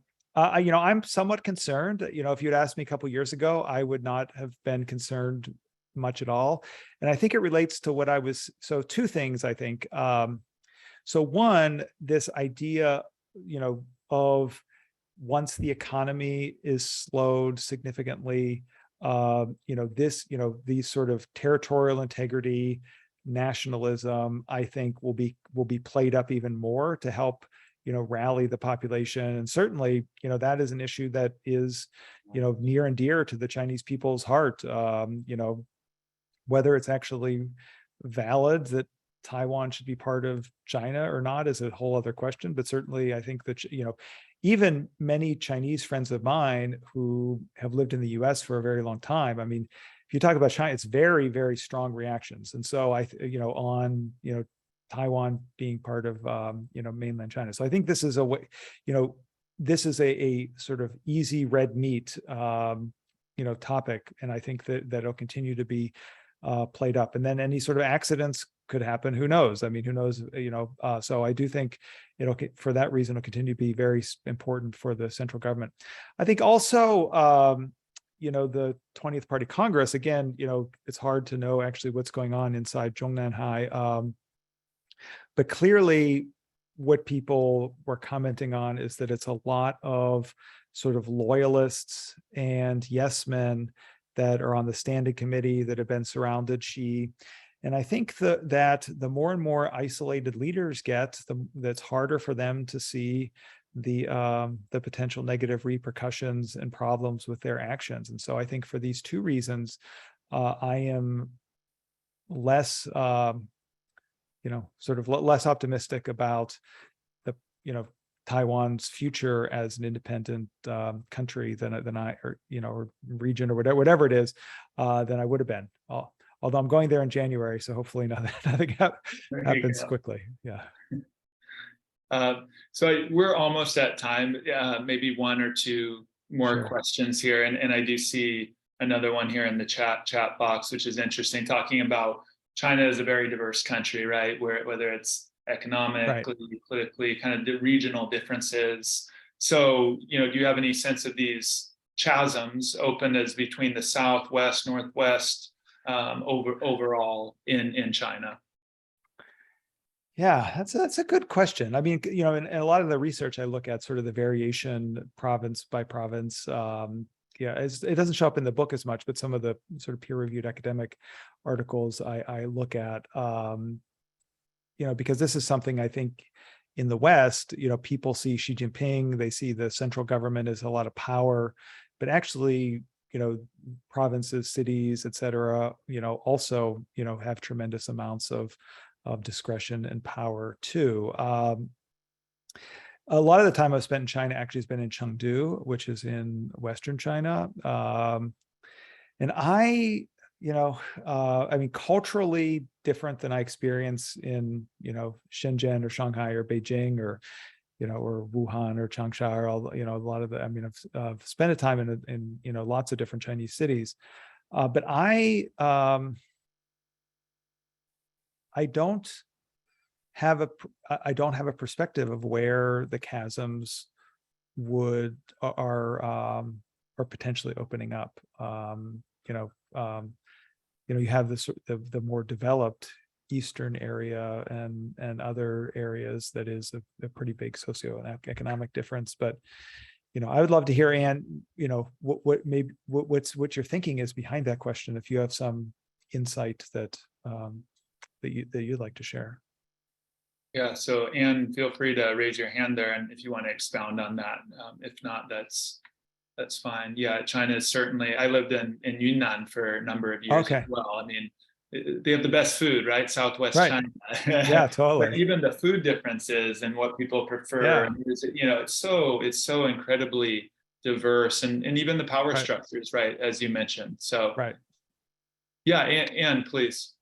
somewhat concerned. If you'd asked me a couple of years ago, I would not have been concerned much at all. And I think it relates to what I was, so two things, I think. So one, this idea, of once the economy is slowed significantly, these sort of territorial integrity, nationalism, I think will be played up even more to help, rally the population. And certainly, that is an issue that is, near and dear to the Chinese people's heart. Whether it's actually valid that Taiwan should be part of China or not is a whole other question. But certainly, I think that, even many Chinese friends of mine who have lived in the US for a very long time, I mean, if you talk about China, it's very, very strong reactions. And so on Taiwan being part of, mainland China. So I think this is a way, this is a sort of easy red meat, topic. And I think that it'll continue to be played up. And then any sort of accidents could happen. Who knows? I mean, who knows? So I do think for that reason, it'll continue to be very important for the central government. I think also, the 20th Party Congress, again, it's hard to know actually what's going on inside Zhongnanhai. But clearly what people were commenting on is that it's a lot of sort of loyalists and yes men that are on the standing committee that have been surrounded Xi. And I think that the more and more isolated leaders get, that's harder for them to see the potential negative repercussions and problems with their actions. And so I think for these two reasons, I am less, sort of less optimistic about the, Taiwan's future as an independent country than I, or region or whatever it is, than I would have been. Although I'm going there in January, so hopefully nothing happens quickly. Yeah.
So we're almost at time. Maybe one or two more questions here, and I do see another one here in the chat box, which is interesting, talking about China is a very diverse country, right? Whether it's economically, politically, kind of the regional differences. So, do you have any sense of these chasms open as between the South, West, Northwest, overall in China?
Yeah, that's a good question. I mean, in a lot of the research I look at sort of the variation province by province. It doesn't show up in the book as much, but some of the sort of peer-reviewed academic articles I look at, because this is something I think in the West, people see Xi Jinping, they see the central government as a lot of power, but actually, provinces, cities, et cetera, also, have tremendous amounts of discretion and power too. A lot of the time I've spent in China actually has been in Chengdu, which is in Western China. And I mean, culturally different than I experience in, Shenzhen or Shanghai or Beijing or, or Wuhan or Changsha or all, a lot of the, I mean, I've spent a time in lots of different Chinese cities. But I don't have a perspective of where the chasms are potentially opening up. You have the more developed eastern area and other areas that is a pretty big socioeconomic difference. But I would love to hear, Anne, what your thinking is behind that question, if you have some insight that you'd like to share.
Yeah, so Anne, feel free to raise your hand there, and if you want to expound on that. If not, that's fine. Yeah, China is certainly. I lived in Yunnan for a number of years as well. I mean, they have the best food, right? Southwest China.
Yeah, totally.
But even the food differences and what people prefer, it's so incredibly diverse, and even the power structures, right, as you mentioned. So, yeah, Anne, please.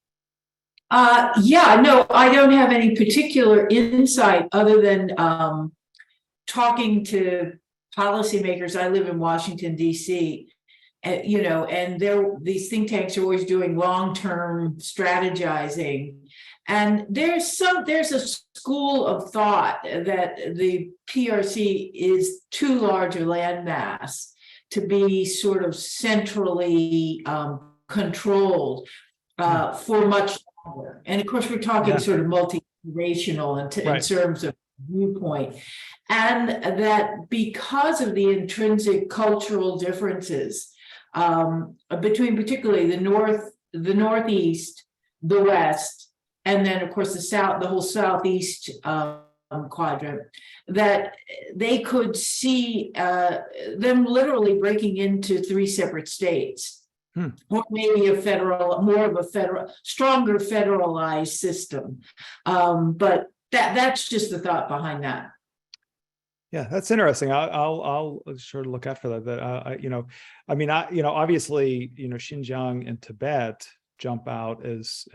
Yeah, no, I don't have any particular insight other than talking to policymakers. I live in Washington, D.C., and these think tanks are always doing long-term strategizing. And there's a school of thought that the PRC is too large a landmass to be sort of centrally controlled for much longer. And of course, we're talking sort of multi-generational in terms of viewpoint. And that because of the intrinsic cultural differences between particularly the Northeast, the West, and then of course the whole Southeast quadrant, that they could see them literally breaking into 3 separate states. Or maybe stronger federalized system. But that's just the thought behind that.
Yeah, that's interesting. I'll sure look out for that. Obviously, Xinjiang and Tibet jump out as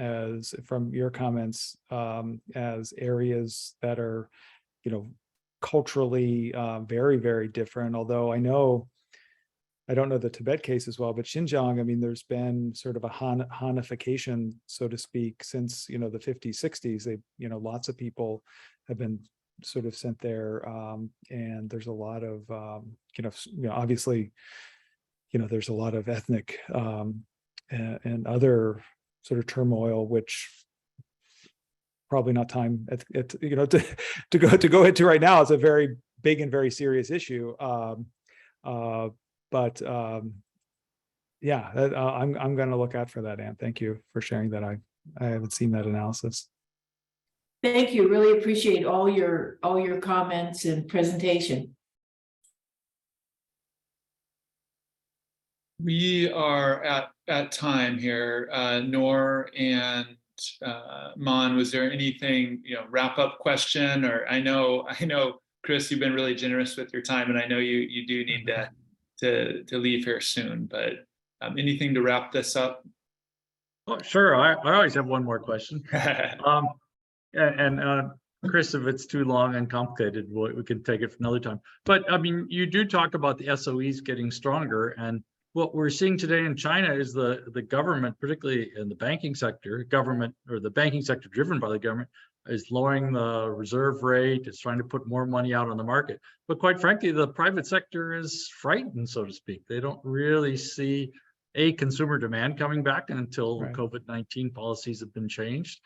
from your comments as areas that are, culturally very, very different. Although I don't know the Tibet case as well, but Xinjiang, there's been sort of a Hanification, so to speak, since, the 50s, 60s. They, lots of people have been sort of sent there. And there's a lot of, obviously, there's a lot of ethnic and other sort of turmoil, which probably not time to go into right now. It's a very big and very serious issue. But I'm going to look out for that, Anne. Thank you for sharing that. I haven't seen that analysis.
Thank you. Really appreciate all your comments and presentation.
We are at time here. Nor and Mon, was there anything, wrap up question? Or I know, Chris, you've been really generous with your time, and I know you do need to leave here soon, but anything to wrap this up?
Oh, sure. I always have one more question. Chris, if it's too long and complicated, we can take it for another time. But you do talk about the SOEs getting stronger, and what we're seeing today in China is the government, particularly in the banking sector, the banking sector driven by the government, is lowering the reserve rate. It's trying to put more money out on the market. But quite frankly, the private sector is frightened, so to speak. They don't really see consumer demand coming back until COVID-19 policies have been changed.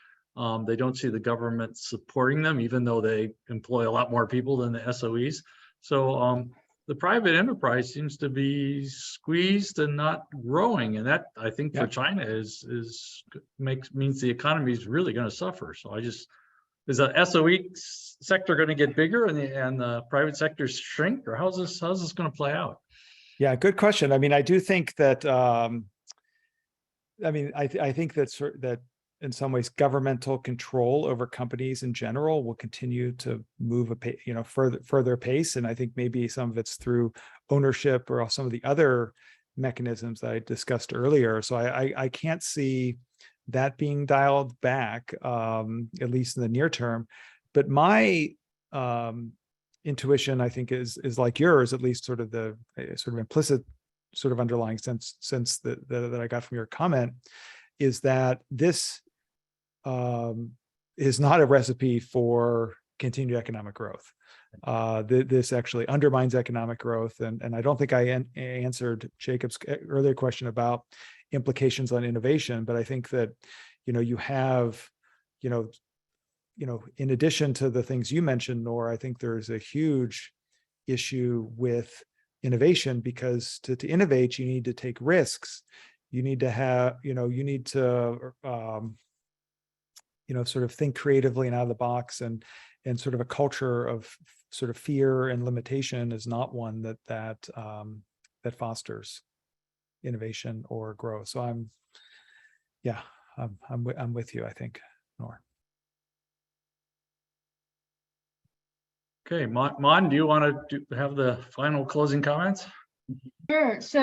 They don't see the government supporting them, even though they employ a lot more people than the SOEs. So the private enterprise seems to be squeezed and not growing, and that, I think, for China means the economy is really going to suffer. So is the SOE sector going to get bigger and the private sector shrink, or how's this going to play out?
Yeah, good question. I do think that I think that in some ways governmental control over companies in general will continue to move further pace, and I think maybe some of it's through ownership or some of the other mechanisms that I discussed earlier. So I can't see that being dialed back, at least in the near term. But my intuition, I think, is like yours, at least sort of the sort of implicit sort of underlying sense that I got from your comment, is that this is not a recipe for continued economic growth. This actually undermines economic growth. And I don't think I answered Jacob's earlier question about implications on innovation, but I think that, you have, in addition to the things you mentioned, Nor, I think there's a huge issue with innovation, because to innovate, you need to take risks. You need to have, sort of think creatively and out of the box, and sort of a culture of sort of fear and limitation is not one that fosters innovation or growth. So I'm with you, I think, Nor.
Okay, Mon, do you want to have the final closing comments?
Sure. So,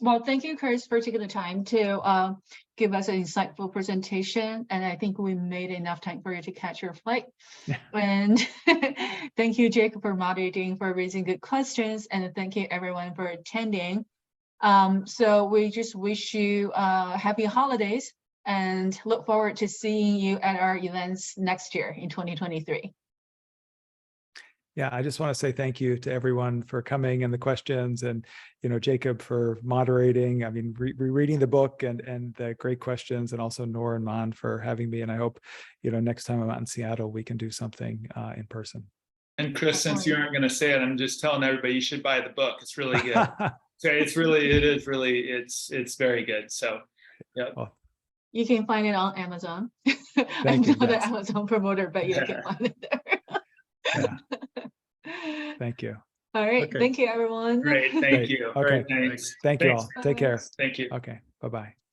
well, thank you, Chris, for taking the time to give us an insightful presentation. And I think we made enough time for you to catch your flight. And thank you, Jacob, for moderating, for raising good questions. And thank you, everyone, for attending. So we just wish you happy holidays and look forward to seeing you at our events next year in 2023.
Yeah, I just want to say thank you to everyone for coming and the questions, and Jacob for moderating. I mean, reading the book and the great questions, and also Nor and Man for having me. And I hope next time I'm out in Seattle we can do something in person.
And Chris, since you aren't going to say it, I'm just telling everybody you should buy the book. It's really good. So it's very good. So yeah.
Well,
you can find it on Amazon.
Thank you.
I'm not an Amazon promoter, but you can find it there.
Yeah. Thank you.
All right.
Okay.
Thank you, everyone.
Great. Thank you.
Okay.
Thanks.
Thank you all. Take care.
Thank you.
Okay. Bye-bye.